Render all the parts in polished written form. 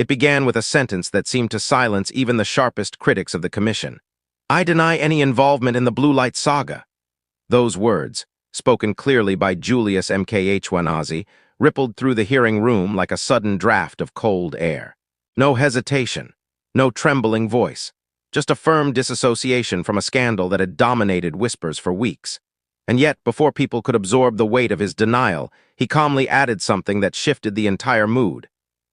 It began with a sentence that seemed to silence even the sharpest critics of the commission. "I deny any involvement in the Blue Light Saga." Those words, spoken clearly by Julius Mkhwanazi, rippled through the hearing room like a sudden draft of cold air. No hesitation, no trembling voice, just a firm disassociation from a scandal that had dominated whispers for weeks. And yet, before people could absorb the weight of his denial, he calmly added something that shifted the entire mood.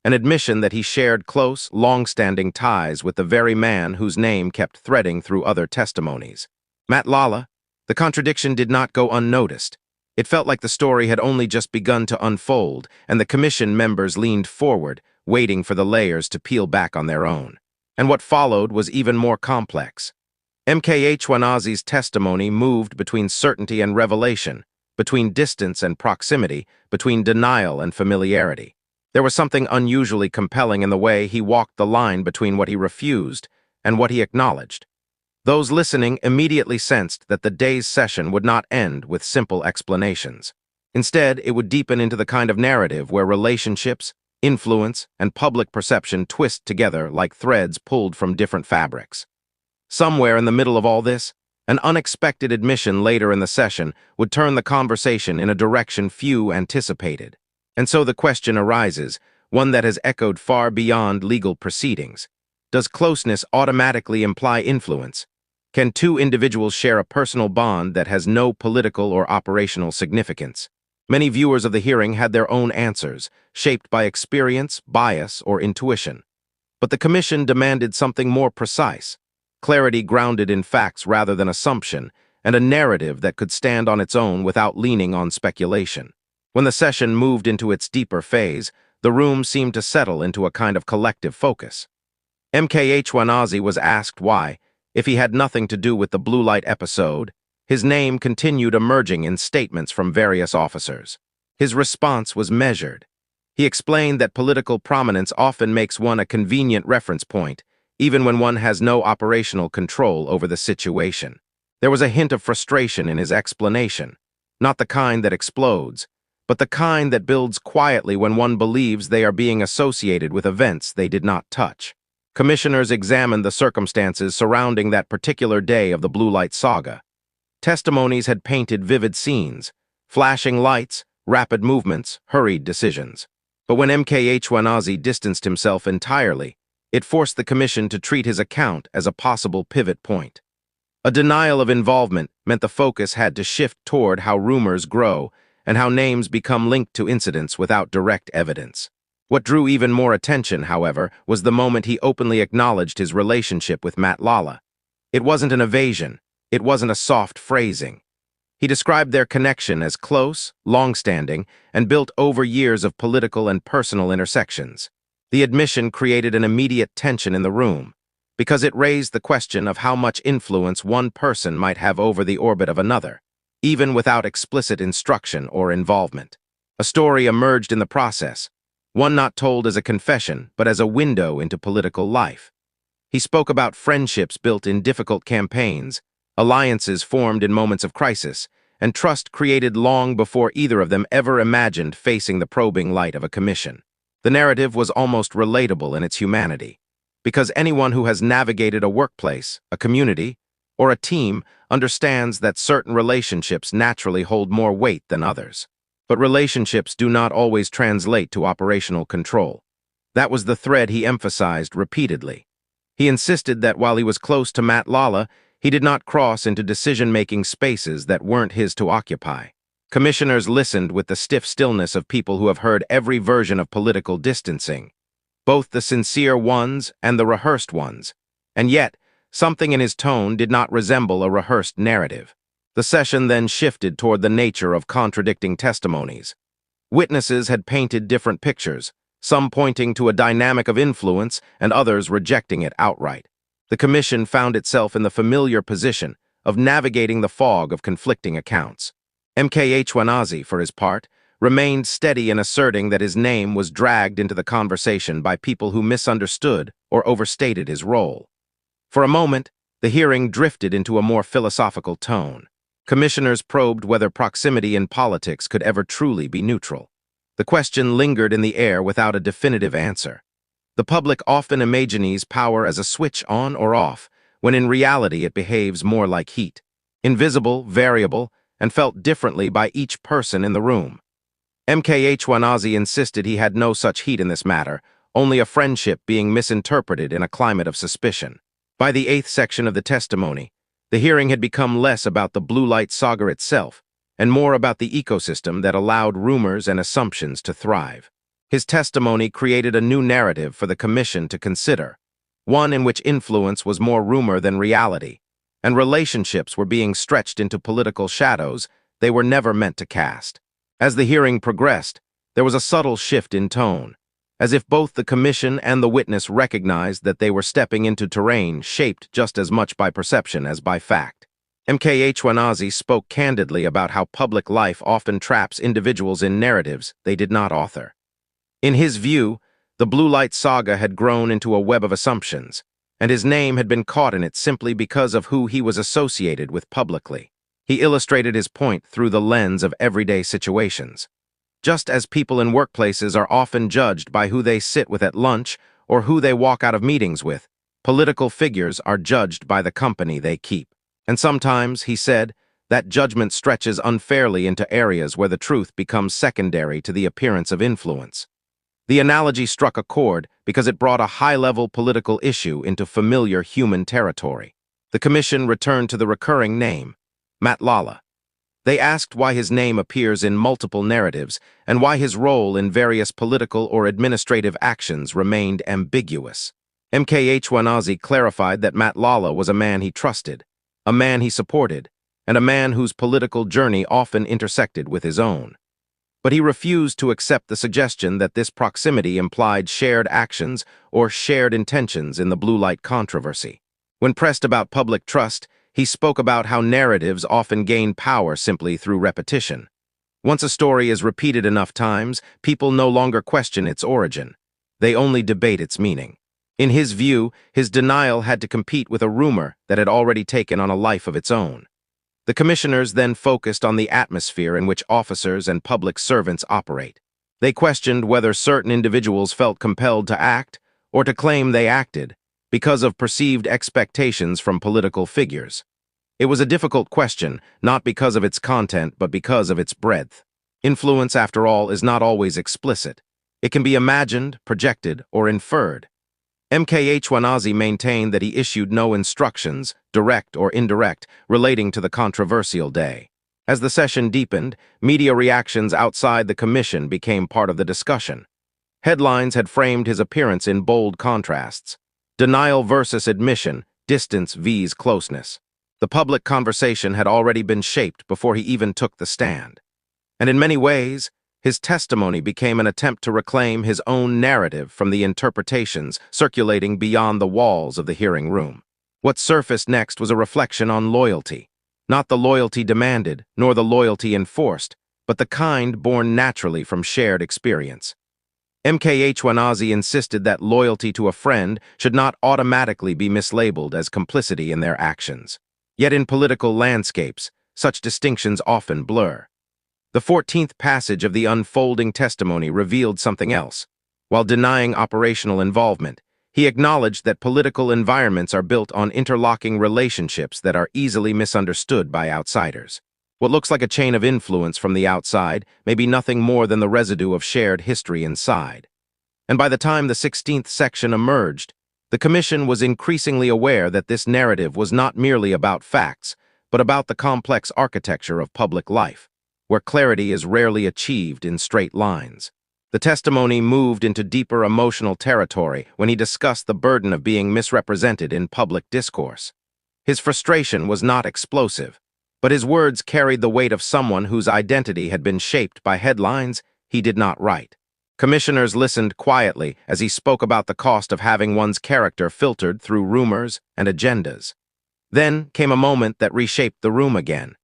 An admission that he shared close, long-standing ties with the very man whose name kept threading through other testimonies. Madlaga. The contradiction did not go unnoticed. It felt like the story had only just begun to unfold, and the commission members leaned forward, waiting for the layers to peel back on their own. And what followed was even more complex. Mkhwanazi's testimony moved between certainty and revelation, between distance and proximity, between denial and familiarity. There was something unusually compelling in the way he walked the line between what he refused and what he acknowledged. Those listening immediately sensed that the day's session would not end with simple explanations. Instead, it would deepen into the kind of narrative where relationships, influence, and public perception twist together like threads pulled from different fabrics. Somewhere in the middle of all this, an unexpected admission later in the session would turn the conversation in a direction few anticipated. And so the question arises, one that has echoed far beyond legal proceedings. Does closeness automatically imply influence? Can two individuals share a personal bond that has no political or operational significance? Many viewers of the hearing had their own answers, shaped by experience, bias, or intuition. But the commission demanded something more precise, clarity grounded in facts rather than assumption, and a narrative that could stand on its own without leaning on speculation. When the session moved into its deeper phase, the room seemed to settle into a kind of collective focus. Mkhwanazi was asked why, if he had nothing to do with the blue light episode, his name continued emerging in statements from various officers. His response was measured. He explained that political prominence often makes one a convenient reference point, even when one has no operational control over the situation. There was a hint of frustration in his explanation, not the kind that explodes, but the kind that builds quietly when one believes they are being associated with events they did not touch. Commissioners examined the circumstances surrounding that particular day of the Blue Light Saga. Testimonies had painted vivid scenes, flashing lights, rapid movements, hurried decisions. But when Mkhwanazi distanced himself entirely, it forced the commission to treat his account as a possible pivot point. A denial of involvement meant the focus had to shift toward how rumors grow and how names become linked to incidents without direct evidence. What drew even more attention, however, was the moment he openly acknowledged his relationship with Madlaga. It wasn't an evasion. It wasn't a soft phrasing. He described their connection as close, long-standing, and built over years of political and personal intersections. The admission created an immediate tension in the room, because it raised the question of how much influence one person might have over the orbit of another, even without explicit instruction or involvement. A story emerged in the process, one not told as a confession, but as a window into political life. He spoke about friendships built in difficult campaigns, alliances formed in moments of crisis, and trust created long before either of them ever imagined facing the probing light of a commission. The narrative was almost relatable in its humanity, because anyone who has navigated a workplace, a community, or a team understands that certain relationships naturally hold more weight than others. But relationships do not always translate to operational control. That was the thread he emphasized repeatedly. He insisted that while he was close to Madlaga, he did not cross into decision-making spaces that weren't his to occupy. Commissioners listened with the stiff stillness of people who have heard every version of political distancing, both the sincere ones and the rehearsed ones. And yet, something in his tone did not resemble a rehearsed narrative. The session then shifted toward the nature of contradicting testimonies. Witnesses had painted different pictures, some pointing to a dynamic of influence and others rejecting it outright. The commission found itself in the familiar position of navigating the fog of conflicting accounts. Mkhwanazi, for his part, remained steady in asserting that his name was dragged into the conversation by people who misunderstood or overstated his role. For a moment, the hearing drifted into a more philosophical tone. Commissioners probed whether proximity in politics could ever truly be neutral. The question lingered in the air without a definitive answer. The public often imagines power as a switch on or off, when in reality it behaves more like heat, invisible, variable, and felt differently by each person in the room. Mkhwanazi insisted he had no such heat in this matter, only a friendship being misinterpreted in a climate of suspicion. By the 8th section of the testimony, the hearing had become less about the blue light saga itself, and more about the ecosystem that allowed rumors and assumptions to thrive. His testimony created a new narrative for the commission to consider, one in which influence was more rumor than reality, and relationships were being stretched into political shadows they were never meant to cast. As the hearing progressed, there was a subtle shift in tone, as if both the commission and the witness recognized that they were stepping into terrain shaped just as much by perception as by fact. Mkhwanazi spoke candidly about how public life often traps individuals in narratives they did not author. In his view, the blue light saga had grown into a web of assumptions, and his name had been caught in it simply because of who he was associated with publicly. He illustrated his point through the lens of everyday situations. Just as people in workplaces are often judged by who they sit with at lunch or who they walk out of meetings with, political figures are judged by the company they keep. And sometimes, he said, that judgment stretches unfairly into areas where the truth becomes secondary to the appearance of influence. The analogy struck a chord because it brought a high-level political issue into familiar human territory. The commission returned to the recurring name, Madlaga. They asked why his name appears in multiple narratives and why his role in various political or administrative actions remained ambiguous. Mkhwanazi clarified that Madlaga was a man he trusted, a man he supported, and a man whose political journey often intersected with his own. But he refused to accept the suggestion that this proximity implied shared actions or shared intentions in the blue light controversy. When pressed about public trust, he spoke about how narratives often gain power simply through repetition. Once a story is repeated enough times, people no longer question its origin. They only debate its meaning. In his view, his denial had to compete with a rumor that had already taken on a life of its own. The commissioners then focused on the atmosphere in which officers and public servants operate. They questioned whether certain individuals felt compelled to act or to claim they acted because of perceived expectations from political figures. It was a difficult question, not because of its content, but because of its breadth. Influence, after all, is not always explicit. It can be imagined, projected, or inferred. Mkhwanazi maintained that he issued no instructions, direct or indirect, relating to the controversial day. As the session deepened, media reactions outside the commission became part of the discussion. Headlines had framed his appearance in bold contrasts. Denial versus admission, distance vs closeness. The public conversation had already been shaped before he even took the stand. And in many ways, his testimony became an attempt to reclaim his own narrative from the interpretations circulating beyond the walls of the hearing room. What surfaced next was a reflection on loyalty. Not the loyalty demanded, nor the loyalty enforced, but the kind born naturally from shared experience. Mkhwanazi insisted that loyalty to a friend should not automatically be mislabeled as complicity in their actions. Yet in political landscapes, such distinctions often blur. The 14th passage of the unfolding testimony revealed something else. While denying operational involvement, he acknowledged that political environments are built on interlocking relationships that are easily misunderstood by outsiders. What looks like a chain of influence from the outside may be nothing more than the residue of shared history inside. And by the time the 16th section emerged, the commission was increasingly aware that this narrative was not merely about facts, but about the complex architecture of public life, where clarity is rarely achieved in straight lines. The testimony moved into deeper emotional territory when he discussed the burden of being misrepresented in public discourse. His frustration was not explosive, but his words carried the weight of someone whose identity had been shaped by headlines he did not write. Commissioners listened quietly as he spoke about the cost of having one's character filtered through rumors and agendas. Then came a moment that reshaped the room again.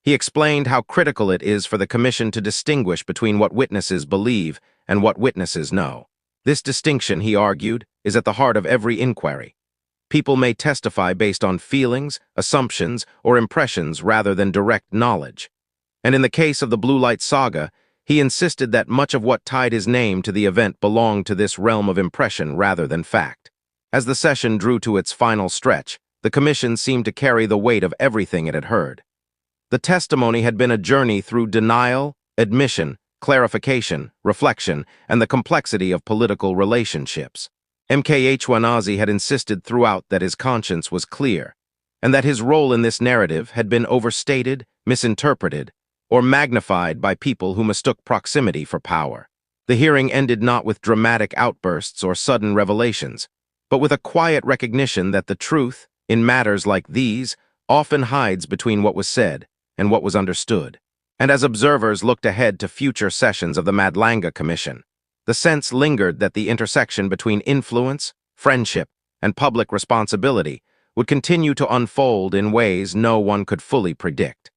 He explained how critical it is for the commission to distinguish between what witnesses believe and what witnesses know. This distinction, he argued, is at the heart of every inquiry. People may testify based on feelings, assumptions, or impressions rather than direct knowledge. And in the case of the Blue Light Saga, He insisted that much of what tied his name to the event belonged to this realm of impression rather than fact. As the session drew to its final stretch, the commission seemed to carry the weight of everything it had heard. The testimony had been a journey through denial, admission, clarification, reflection, and the complexity of political relationships. Mkhwanazi had insisted throughout that his conscience was clear, and that his role in this narrative had been overstated, misinterpreted, or magnified by people who mistook proximity for power. The hearing ended not with dramatic outbursts or sudden revelations, but with a quiet recognition that the truth, in matters like these, often hides between what was said and what was understood. And as observers looked ahead to future sessions of the Madlaga Commission, the sense lingered that the intersection between influence, friendship, and public responsibility would continue to unfold in ways no one could fully predict.